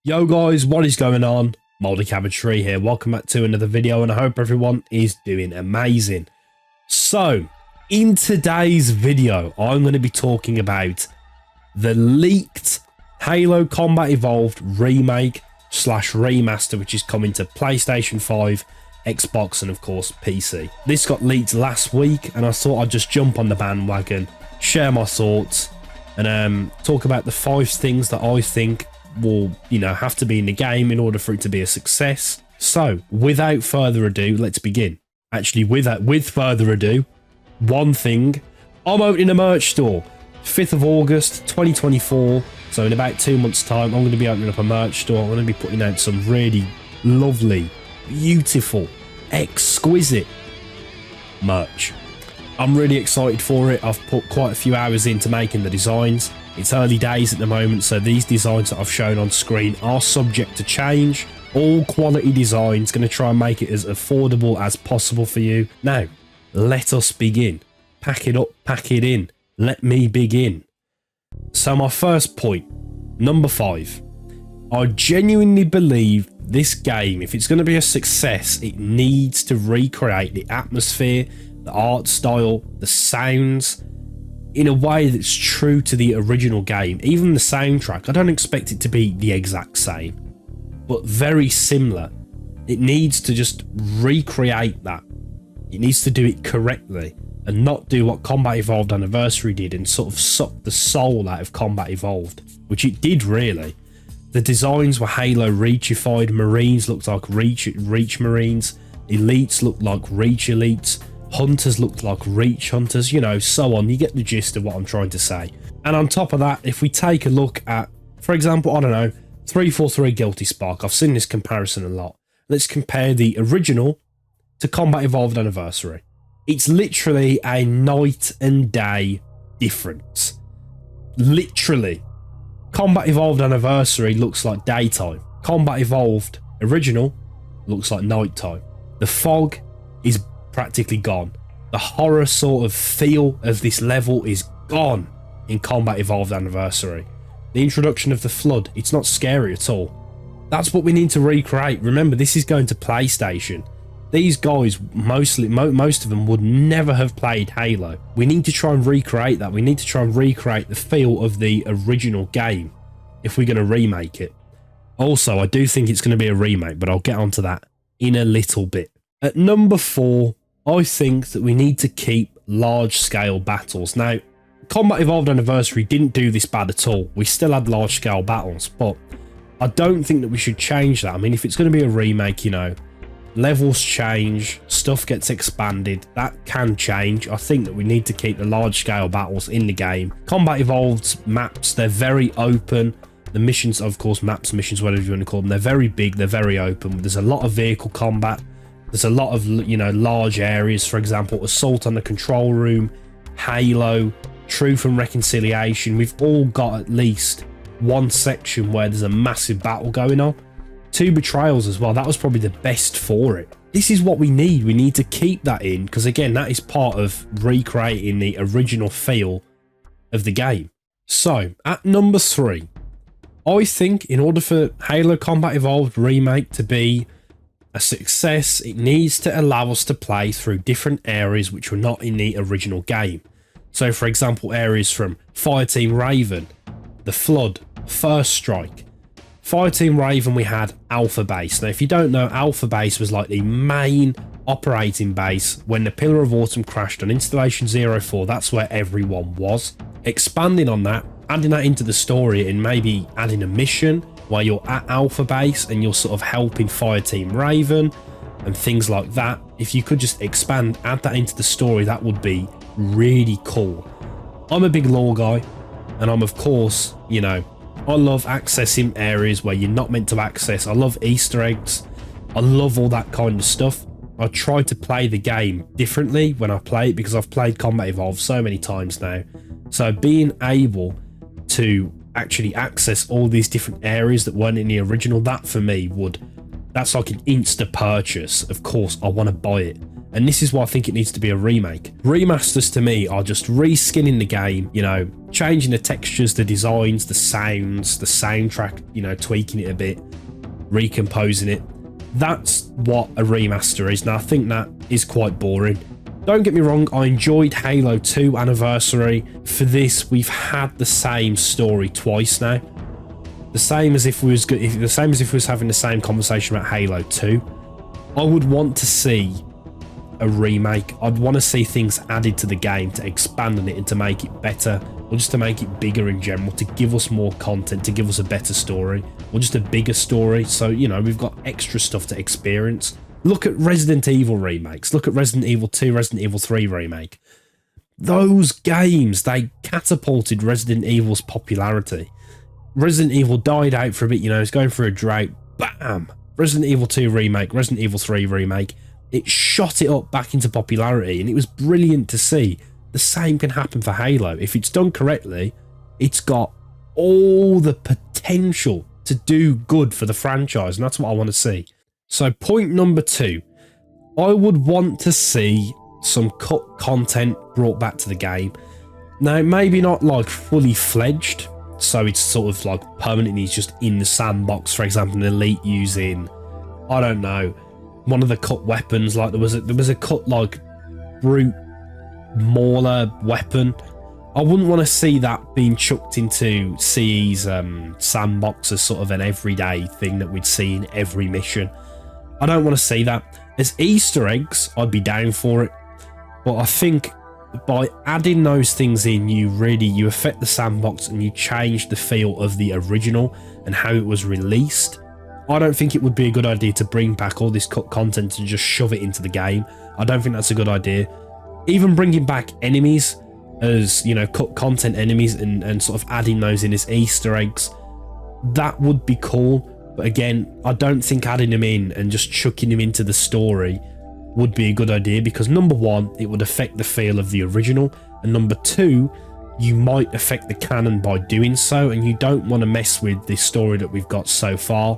Yo guys, what is going on? Moldy Cabbagetree here. Welcome back to another video and I hope everyone is doing amazing. So, in today's video, I'm going to be talking about the leaked Halo Combat Evolved remake / remaster, which is coming to PlayStation 5, Xbox and of course PC. This got leaked last week and I thought I'd just jump on the bandwagon, share my thoughts and talk about the 5 things that I think will, have to be in the game in order for it to be a success. So, without further ado, let's begin. Actually, with further ado, one thing, I'm opening a merch store. 5th of August, 2024. So in about 2 months' time, I'm going to be opening up a merch store. I'm going to be putting out some really lovely, beautiful, exquisite merch. I'm really excited for it. I've put quite a few hours into making the designs. It's early days at the moment, so these designs that I've shown on screen are subject to change. All quality designs, going to try and make it as affordable as possible for you. Now, let us begin. Pack it up, pack it in. Let me begin. So my first point, number 5. I genuinely believe this game, if it's going to be a success, it needs to recreate the atmosphere, the art style, the sounds, in a way that's true to the original game. Even the soundtrack, I don't expect it to be the exact same, but very similar. It needs to just recreate that. It needs to do it correctly and not do what Combat Evolved Anniversary did and sort of suck the soul out of Combat Evolved, which it did really. The designs were Halo Reachified, Marines looked like Reach Marines, Elites looked like Reach Elites, Hunters looked like Reach Hunters, so on. You get the gist of what I'm trying to say. And on top of that, if we take a look at, for example, I don't know, 343 Guilty Spark, I've seen this comparison a lot. Let's compare the original to Combat Evolved Anniversary. It's literally a night and day difference. Literally. Combat Evolved Anniversary looks like daytime. Combat Evolved Original looks like nighttime. The fog is practically gone. The horror sort of feel of this level is gone in Combat Evolved Anniversary. The introduction of the flood, it's not scary at all. That's what we need to recreate. Remember, this is going to PlayStation. These guys, most of them would never have played Halo. We need to try and recreate that. We need to try and recreate the feel of the original game if we're going to remake it. Also, I do think it's going to be a remake, but I'll get onto that in a little bit. At number 4, I think that we need to keep large-scale battles. Now, Combat Evolved Anniversary didn't do this bad at all. We still had large-scale battles, but I don't think that we should change that. I mean, if it's going to be a remake, levels change, stuff gets expanded, that can change. I think that we need to keep the large-scale battles in the game. Combat Evolved's maps, they're very open. The missions, of course, missions, whatever you want to call them, they're very big, they're very open. There's a lot of vehicle combat. There's a lot of, large areas, for example, Assault on the Control Room, Halo, Truth and Reconciliation. We've all got at least one section where there's a massive battle going on. 2 Betrayals as well, that was probably the best for it. This is what we need. We need to keep that in, because again, that is part of recreating the original feel of the game. So, at number 3, I think in order for Halo Combat Evolved Remake to be a success, it needs to allow us to play through different areas which were not in the original game. So for example, areas from Fireteam Raven, the Flood, First Strike. Fireteam Raven, we had Alpha Base. Now if you don't know, Alpha Base was like the main operating base when the Pillar of Autumn crashed on Installation 04. That's where everyone was. Expanding on that, adding that into the story and maybe adding a mission where you're at Alpha Base and you're sort of helping Fireteam Raven and things like that. If you could just expand, add that into the story, that would be really cool. I'm a big lore guy and I'm, of course, I love accessing areas where you're not meant to access. I love Easter eggs. I love all that kind of stuff. I try to play the game differently when I play it because I've played Combat Evolved so many times now. So being able to actually access all these different areas that weren't in the original, that for me that's like an insta purchase. Of course I want to buy it And this is why I think it needs to be a remake. Remasters to me are just reskinning the game, you know, changing the textures, the designs, the sounds, the soundtrack, you know, tweaking it a bit, recomposing it. That's what a remaster is. Now, I think that is quite boring. Don't get me wrong, I enjoyed Halo 2 Anniversary. For this, we've had the same story twice now. The same as if we was having the same conversation about Halo 2. I would want to see a remake. I'd want to see things added to the game to expand on it and to make it better, or just to make it bigger in general, to give us more content, to give us a better story, or just a bigger story. So, you know, we've got extra stuff to experience. Look at Resident Evil remakes. Look at Resident Evil 2, Resident Evil 3 remake. Those games, they catapulted Resident Evil's popularity. Resident Evil died out for a bit, you know, it's going through a drought. Bam! Resident Evil 2 remake, Resident Evil 3 remake. It shot it up back into popularity, and it was brilliant to see. The same can happen for Halo. If it's done correctly, it's got all the potential to do good for the franchise, and that's what I want to see. So point number 2, I would want to see some cut content brought back to the game. Now, maybe not like fully fledged, so it's sort of like permanently just in the sandbox. For example, an elite using, I don't know, one of the cut weapons. Like there was a cut like brute mauler weapon. I wouldn't want to see that being chucked into CE's sandbox as sort of an everyday thing that we'd see in every mission. I don't want to see that. As Easter eggs, I'd be down for it. But I think by adding those things in, you affect the sandbox and you change the feel of the original and how it was released. I don't think it would be a good idea to bring back all this cut content and just shove it into the game. I don't think that's a good idea. Even bringing back enemies as, you know, cut content enemies and sort of adding those in as Easter eggs, that would be cool. But again, I don't think adding them in and just chucking them into the story would be a good idea, because number 1, it would affect the feel of the original, and number 2, you might affect the canon by doing so, and you don't want to mess with the story that we've got so far.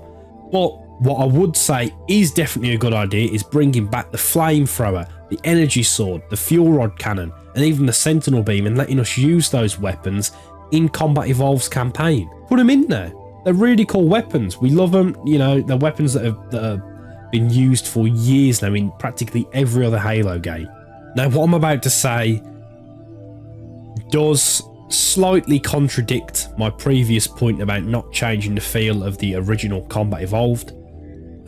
But what I would say is definitely a good idea is bringing back the flamethrower, the energy sword, the fuel rod cannon, and even the sentinel beam, and letting us use those weapons in Combat Evolved's campaign. Put them in there. They're really cool weapons. We love them. You know, they're weapons that have been used for years now in practically every other Halo game. Now, what I'm about to say does slightly contradict my previous point about not changing the feel of the original Combat Evolved.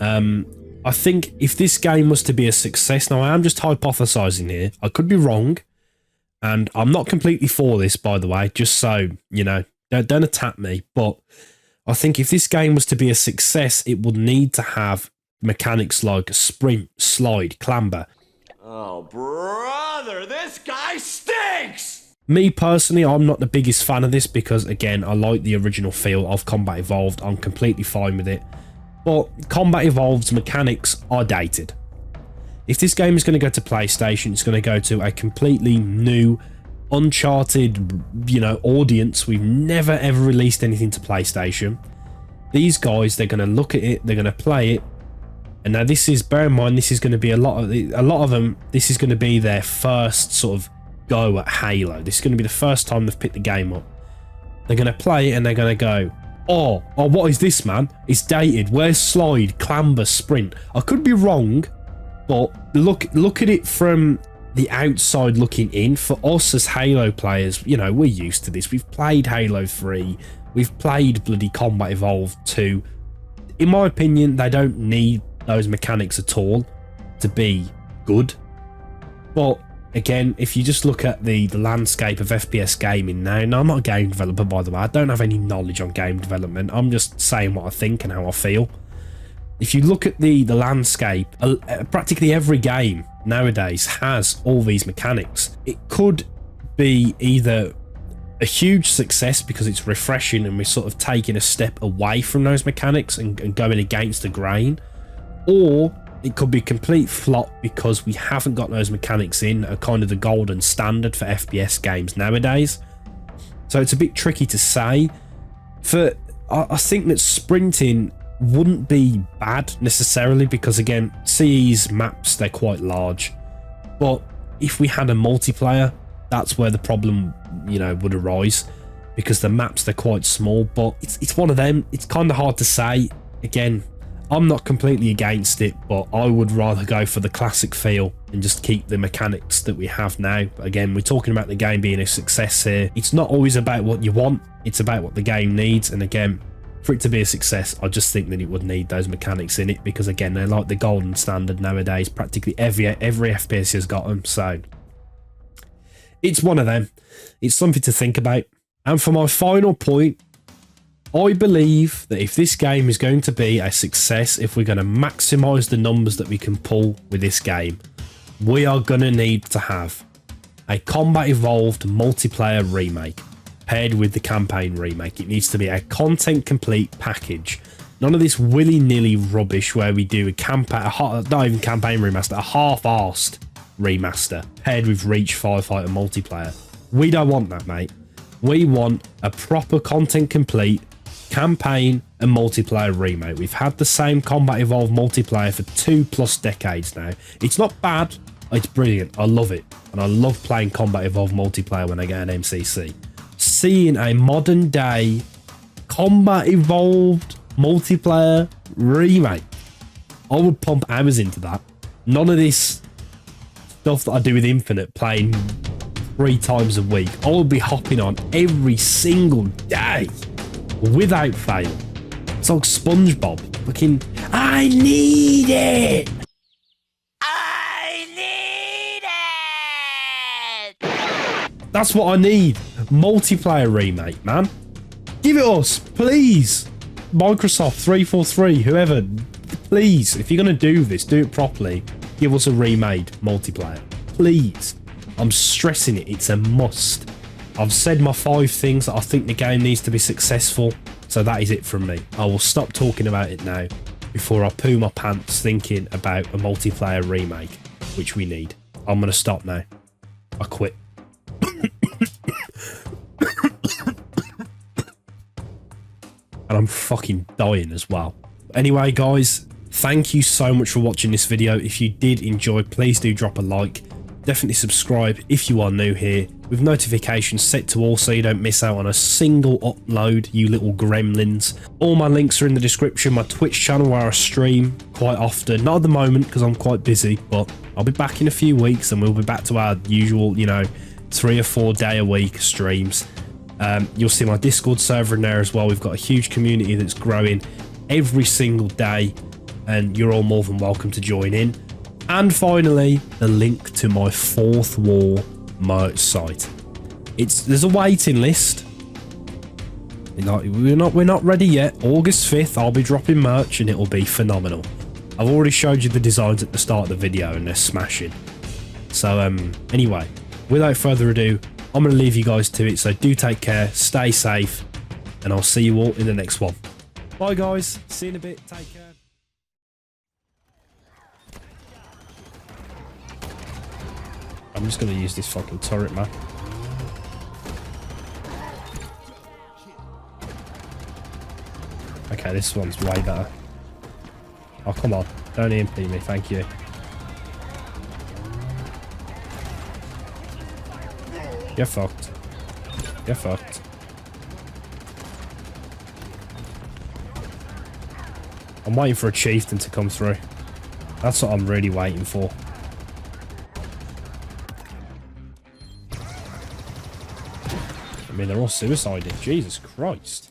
I think if this game was to be a success, now I am just hypothesizing here, I could be wrong, and I'm not completely for this, by the way, just so, you know, don't attack me, but I think if this game was to be a success, it would need to have mechanics like sprint, slide, clamber. Oh, brother, this guy stinks! Me personally, I'm not the biggest fan of this because, again, I like the original feel of Combat Evolved. I'm completely fine with it. But Combat Evolved's mechanics are dated. If this game is going to go to PlayStation, it's going to go to a completely new, uncharted, you know, audience. We've never ever released anything to PlayStation. These guys, they're going to look at it, they're going to play it, and now this is, bear in mind, this is going to be a lot of them. This is going to be their first sort of go at Halo. This is going to be the first time they've picked the game up. They're going to play it and they're going to go, oh, what is this, man? It's dated. Where's slide, clamber, sprint? I could be wrong, but look at it from the outside looking in. For us as Halo players, you know, we're used to this. We've played Halo 3. We've played bloody Combat Evolved 2. In my opinion, they don't need those mechanics at all to be good. But again, if you just look at the landscape of FPS gaming now, I'm not a game developer, by the way. I don't have any knowledge on game development. I'm just saying what I think and how I feel. If you look at the landscape, practically every game nowadays has all these mechanics. It could be either a huge success because it's refreshing and we're sort of taking a step away from those mechanics and going against the grain, or it could be a complete flop because we haven't got those mechanics in, are kind of the golden standard for FPS games nowadays. So it's a bit tricky to say. I think that sprinting wouldn't be bad necessarily because, again, CE's maps, they're quite large. But if we had a multiplayer, that's where the problem, you know, would arise, because the maps, they're quite small. But it's one of them. It's kind of hard to say. Again, I'm not completely against it, but I would rather go for the classic feel and just keep the mechanics that we have now. But again, we're talking about the game being a success here. It's not always about what you want, it's about what the game needs. And again, for it to be a success, I just think that it would need those mechanics in it, because again, they're like the golden standard nowadays. Practically every FPS has got them. So it's one of them. It's something to think about. And for my final point, I believe that if this game is going to be a success, if we're going to maximize the numbers that we can pull with this game, we are going to need to have a combat evolved multiplayer remake paired with the campaign remake. It needs to be a content complete package. None of this willy-nilly rubbish where we do not even campaign remaster, a half-arsed remaster paired with Reach Firefighter multiplayer. We don't want that, mate. We want a proper content complete campaign and multiplayer remake. We've had the same combat evolved multiplayer for 2+ decades now. It's not bad, it's brilliant. I love it, and I love playing combat evolved multiplayer when I get an MCC. Seeing a modern day combat evolved multiplayer remake, I would pump hours into that. None of this stuff that I do with Infinite, playing 3 times a week. I will be hopping on every single day without fail. It's like SpongeBob. Fucking, I need it! I need it! That's what I need. Multiplayer remake, man. Give it us, please. Microsoft 343, whoever, please. If you're going to do this, do it properly. Give us a remade multiplayer, please. I'm stressing it. It's a must. I've said my 5 things that I think the game needs to be successful, so that is it from me. I will stop talking about it now before I poo my pants thinking about a multiplayer remake, which we need. I'm going to stop now. I quit. And I'm fucking dying as well. Anyway, guys, thank you so much for watching this video. If you did enjoy, please do drop a like. Definitely subscribe if you are new here, with notifications set to all so you don't miss out on a single upload, you little gremlins. All my links are in the description. My Twitch channel where I stream quite often, not at the moment because I'm quite busy, but I'll be back in a few weeks and we'll be back to our usual, you know, 3 or 4 day a week streams. You'll see my Discord server in there as well. We've got a huge community that's growing every single day, and you're all more than welcome to join in. And finally, the link to my 4th Wall merch site. There's a waiting list. We're not ready yet. August 5th, I'll be dropping merch and it'll be phenomenal. I've already showed you the designs at the start of the video and they're smashing. So anyway, without further ado, I'm going to leave you guys to it. So do take care, stay safe, and I'll see you all in the next one. Bye guys, see you in a bit, take care. I'm just going to use this fucking turret, man. Okay, this one's way better. Oh, come on. Don't EMP me, thank you. You're fucked. You're fucked. I'm waiting for a chieftain to come through. That's what I'm really waiting for. I mean, they're all suiciding. Jesus Christ.